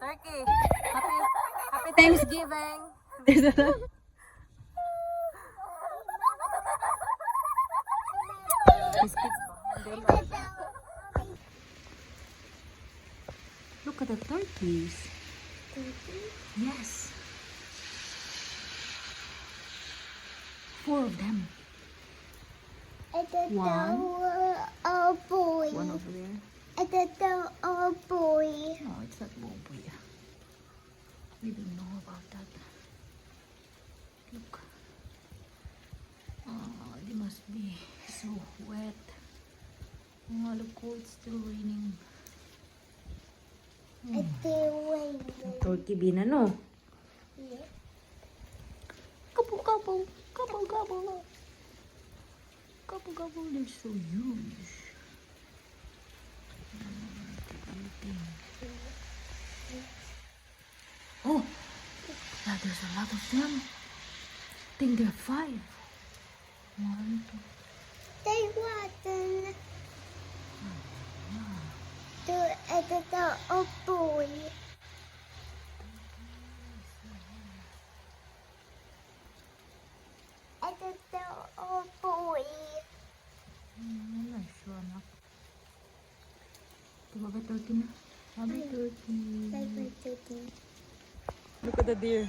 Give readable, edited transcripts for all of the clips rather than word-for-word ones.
turkey. Happy Thanksgiving. There's a lot. Biscuits ba? Hindi ba? Look at the turkeys. Yes. 4 of them. One. Oh boy. One over there. Oh boy. No, it's not Boboy. We don't know about that. Look. Oh, they must be so wet. Oh, look, oh, it's still raining. Turkey bean, ano? Couple, couple, couple, couple. Couple, couple, they're so huge. Oh, yeah, there's a lot of them. I think there are 5. 1, 2. They wasn't. Oh boy. Oh boy. I'm not sure, anak. Diba ba turkey na? Sabi turkey. Look at the deer.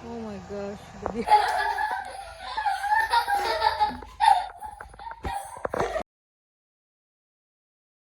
Oh my gosh, the deer.